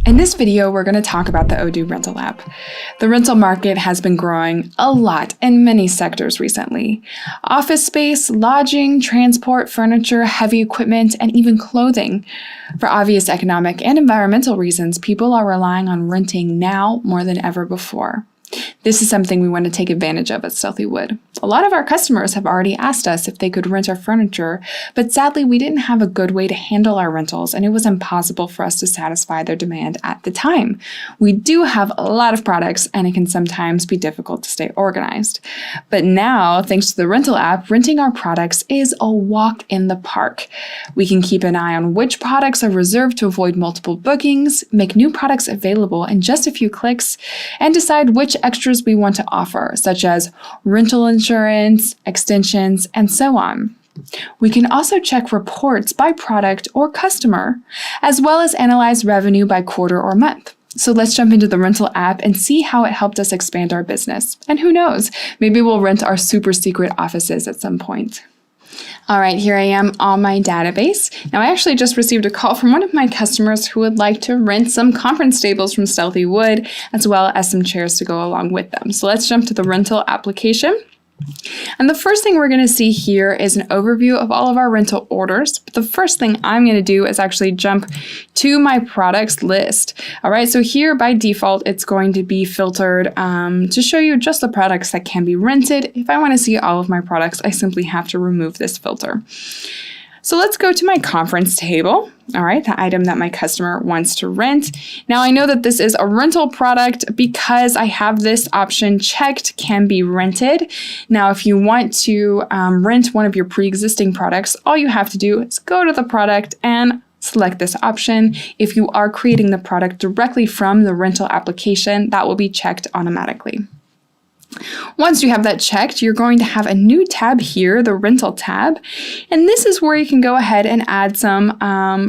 In this video, we're going to talk about the Odoo rental app. The rental market has been growing a lot in many sectors recently. Office space, lodging, transport, furniture, heavy equipment, and even clothing. For obvious economic and environmental reasons, people are relying on renting now more than ever before. This is something we want to take advantage of at Stealthy Wood. A lot of our customers have already asked us if they could rent our furniture, but sadly we didn't have a good way to handle our rentals and it was impossible for us to satisfy their demand at the time. We do have a lot of products and it can sometimes be difficult to stay organized. But now, thanks to the rental app, renting our products is a walk in the park. We can keep an eye on which products are reserved to avoid multiple bookings, make new products available in just a few clicks, and decide which extras we want to offer, such as rental insurance, extensions, and so on. We can also check reports by product or customer, as well as analyze revenue by quarter or month. So let's jump into the rental app and see how it helped us expand our business. And who knows, maybe we'll rent our super secret offices at some point. All right, here I am on my database. Now, I actually just received a call from one of my customers who would like to rent some conference tables from Stealthy Wood, as well as some chairs to go along with them. So let's jump to the rental application. And the first thing we're going to see here is an overview of all of our rental orders. But the first thing I'm going to do is actually jump to my products list. All right, so here by default, it's going to be filtered to show you just the products that can be rented. If I want to see all of my products, I simply have to remove this filter. So let's go to my conference table, all right, the item that my customer wants to rent. Now I know that this is a rental product because I have this option checked, can be rented. Now if you want to rent one of your pre-existing products, all you have to do is go to the product and select this option. If you are creating the product directly from the rental application, that will be checked automatically. Once you have that checked, you're going to have a new tab here, the rental tab, and this is where you can go ahead and add some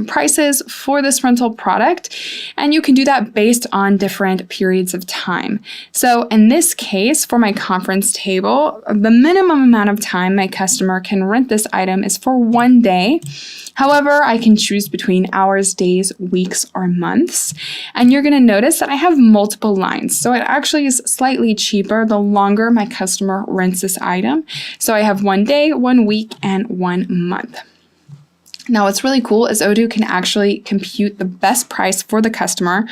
prices for this rental product, and you can do that based on different periods of time. So in this case, for my conference table, the minimum amount of time my customer can rent this item is for 1 day. However, I can choose between hours, days, weeks, or months. And you're going to notice that I have multiple lines. So it actually is slightly cheaper the longer my customer rents this item. So I have 1 day, 1 week, and 1 month. Now, what's really cool is Odoo can actually compute the best price for the customer,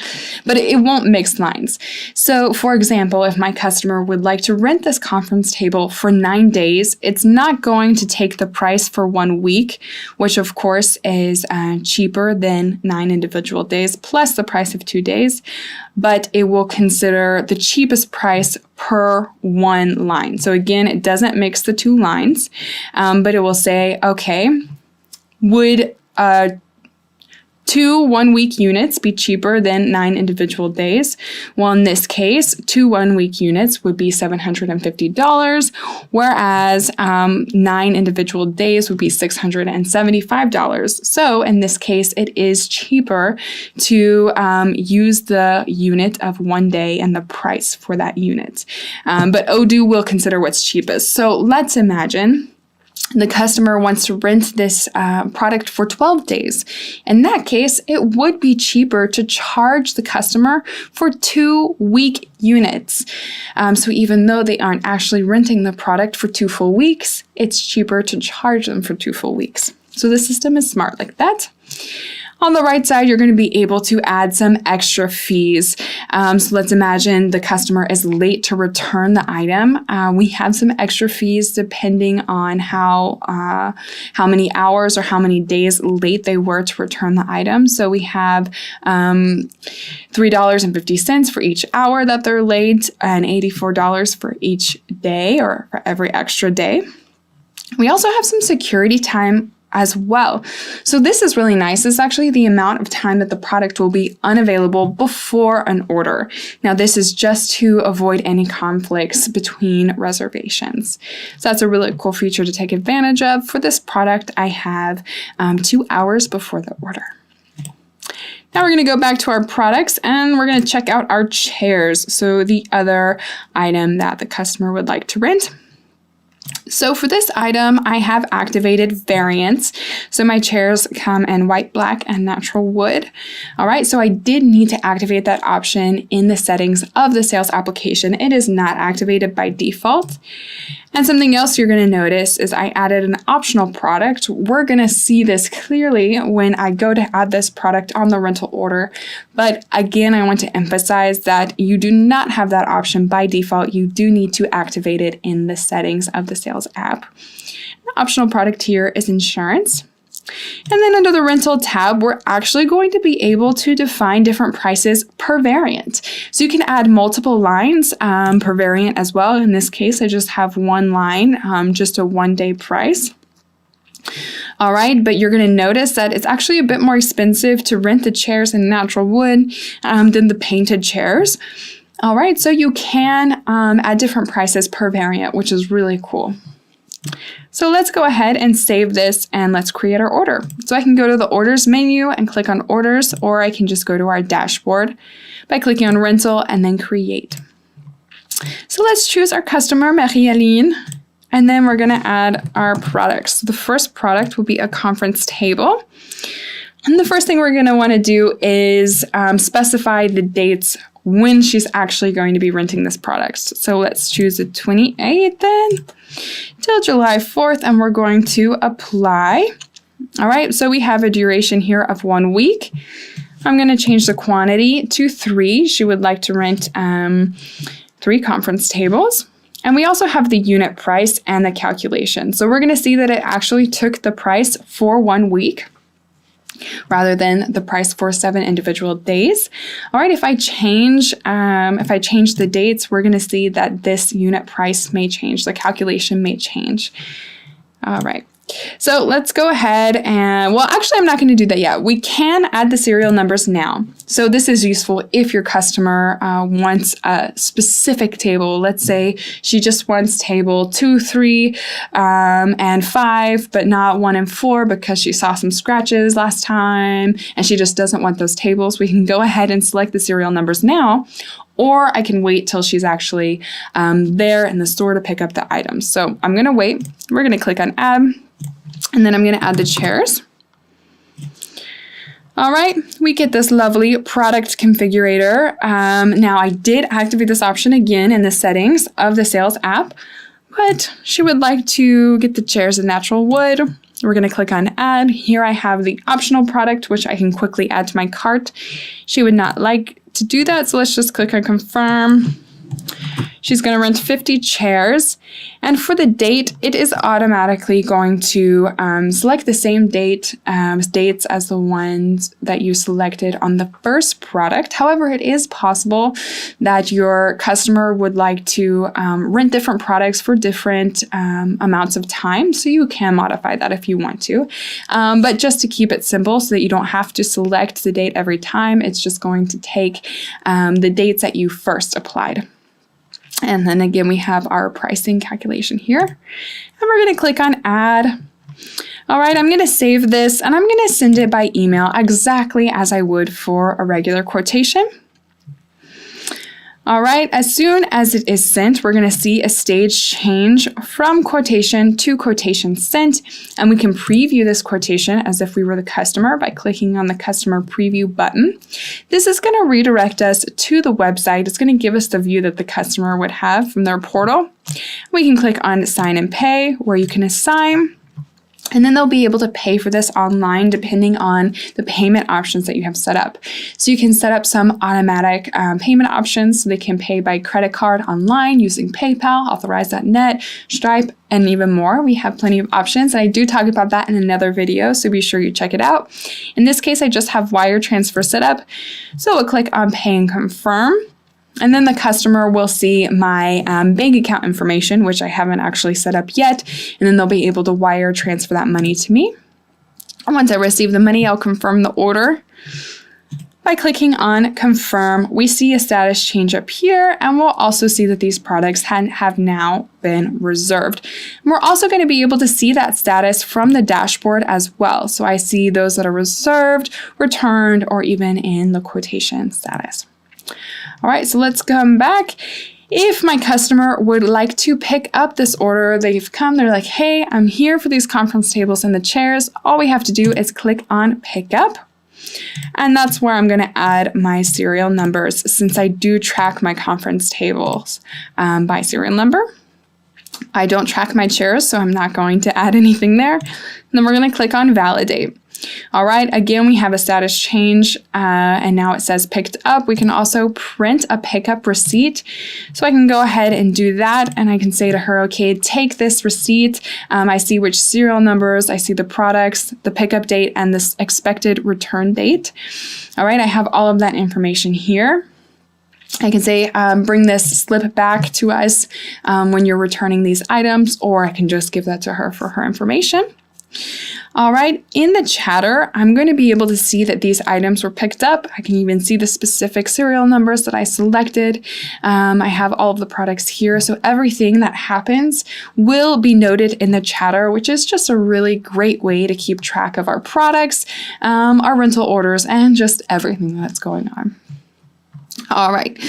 but it won't mix lines. So, for example, if my customer would like to rent this conference table for 9 days, it's not going to take the price for 1 week, which of course is cheaper than 9 individual days, plus the price of 2 days, but it will consider the cheapest price per 1 line. So again, it doesn't mix the 2 lines, but it will say, okay, would 2 1-week units be cheaper than 9 individual days? Well, in this case, 2 1-week units would be $750, whereas 9 individual days would be $675. So in this case, it is cheaper to use the unit of 1 day and the price for that unit. But Odoo will consider what's cheapest. So let's imagine the customer wants to rent this product for 12 days. In that case, it would be cheaper to charge the customer for 2-week units. So even though they aren't actually renting the product for 2 full weeks, it's cheaper to charge them for 2 full weeks. So the system is smart like that. On the right side, you're going to be able to add some extra fees. So let's imagine the customer is late to return the item. We have some extra fees depending on how many hours or how many days late they were to return the item. So we have $3.50 for each hour that they're late and $84 for each day or for every extra day. We also have some security time as well. So this is really nice. This is actually the amount of time that the product will be unavailable before an order. Now, this is just to avoid any conflicts between reservations. So that's a really cool feature to take advantage of. For this product, I have 2 hours before the order. Now we're going to go back to our products and we're going to check out our chairs. So the other item that the customer would like to rent. So for this item, I have activated variants. So my chairs come in white, black, and natural wood. All right, so I did need to activate that option in the settings of the sales application. It is not activated by default. And something else you're going to notice is I added an optional product. We're going to see this clearly when I go to add this product on the rental order. But again, I want to emphasize that you do not have that option by default. You do need to activate it in the settings of the sales app. The optional product here is insurance. And then under the rental tab, we're actually going to be able to define different prices per variant. So you can add multiple lines per variant as well. In this case, I just have one line, just a one-day price. All right, but you're going to notice that it's actually a bit more expensive to rent the chairs in natural wood than the painted chairs. All right, so you can add different prices per variant, which is really cool. So let's go ahead and save this and let's create our order. So I can go to the orders menu and click on orders, or I can just go to our dashboard by clicking on rental and then create. So let's choose our customer, Marie-Aline, and then we're going to add our products. So the first product will be a conference table. And the first thing we're going to want to do is specify the dates when she's actually going to be renting this product. So let's choose the 28th then till July 4th, and we're going to apply. All right, so we have a duration here of 1 week. I'm going to change the quantity to 3. She would like to rent 3 conference tables. And we also have the unit price and the calculation. So we're going to see that it actually took the price for 1 week rather than the price for 7 individual days. All right, if I change the dates, we're going to see that this unit price may change. The calculation may change. All right. So let's go ahead and, well, actually, I'm not going to do that yet. We can add the serial numbers now. So this is useful if your customer wants a specific table. Let's say she just wants table 2, 3, and 5, but not 1 and 4 because she saw some scratches last time and she just doesn't want those tables. We can go ahead and select the serial numbers now, or I can wait till she's actually there in the store to pick up the items. So I'm going to wait. We're going to click on add. And then I'm going to add the chairs. All right, we get this lovely product configurator. Now I did activate this option again in the settings of the sales app, but she would like to get the chairs in natural wood. We're going to click on add. Here I have the optional product, which I can quickly add to my cart. She would not like to do that, so let's just click on confirm. She's going to rent 50 chairs, and for the date, it is automatically going to select the same dates as the ones that you selected on the first product. However, it is possible that your customer would like to rent different products for different amounts of time, so you can modify that if you want to. But just to keep it simple so that you don't have to select the date every time, it's just going to take the dates that you first applied. And then again, we have our pricing calculation here. And we're going to click on add. All right, I'm going to save this and I'm going to send it by email exactly as I would for a regular quotation. All right, as soon as it is sent, we're going to see a stage change from quotation to quotation sent, and we can preview this quotation as if we were the customer by clicking on the customer preview button. This is going to redirect us to the website. It's going to give us the view that the customer would have from their portal. We can click on sign and pay, where you can assign. And then they'll be able to pay for this online depending on the payment options that you have set up. So you can set up some automatic payment options so they can pay by credit card online using PayPal, Authorize.net, Stripe, and even more. We have plenty of options, and I do talk about that in another video, so be sure you check it out. In this case, I just have wire transfer set up. So we'll click on pay and confirm. And then the customer will see my bank account information, which I haven't actually set up yet. And then they'll be able to wire transfer that money to me. And once I receive the money, I'll confirm the order. By clicking on confirm, we see a status change up here, and we'll also see that these products have now been reserved. And we're also going to be able to see that status from the dashboard as well. So I see those that are reserved, returned, or even in the quotation status. All right, so let's come back. If my customer would like to pick up this order, they've come, they're like, hey, I'm here for these conference tables and the chairs. All we have to do is click on pick up. And that's where I'm going to add my serial numbers, since I do track my conference tables by serial number. I don't track my chairs, so I'm not going to add anything there. And then we're going to click on validate. All right, again, we have a status change, and now it says picked up. We can also print a pickup receipt. So I can go ahead and do that, and I can say to her, okay, take this receipt. I see which serial numbers, I see the products, the pickup date, and this expected return date. All right, I have all of that information here. I can say, bring this slip back to us when you're returning these items, or I can just give that to her for her information. All right, in the chatter, I'm going to be able to see that these items were picked up. I can even see the specific serial numbers that I selected. I have all of the products here, so everything that happens will be noted in the chatter, which is just a really great way to keep track of our products, our rental orders, and just everything that's going on. All right.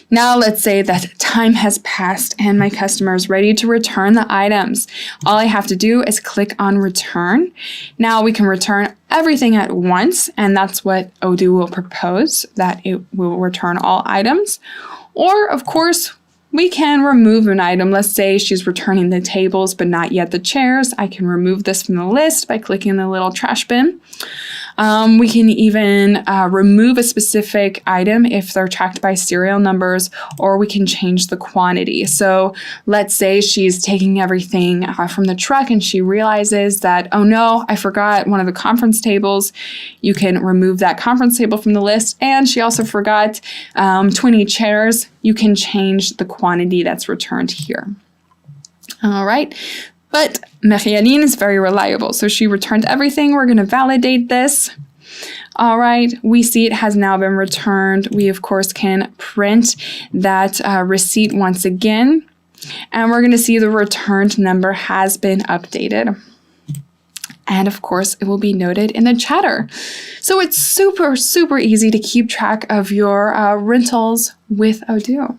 Now let's say that time has passed and my customer is ready to return the items. All I have to do is click on return. Now we can return everything at once, and that's what Odoo will propose, that it will return all items. Or, of course, we can remove an item. Let's say she's returning the tables but not yet the chairs. I can remove this from the list by clicking the little trash bin. We can even remove a specific item if they're tracked by serial numbers, or we can change the quantity. So let's say she's taking everything from the truck and she realizes that, oh no, I forgot one of the conference tables. You can remove that conference table from the list. And she also forgot 20 chairs. You can change the quantity that's returned here. All right. But Marie-Aline is very reliable. So she returned everything. We're going to validate this. All right, we see it has now been returned. We, of course, can print that receipt once again. And we're going to see the returned number has been updated. And, of course, it will be noted in the chatter. So it's super, super easy to keep track of your rentals with Odoo.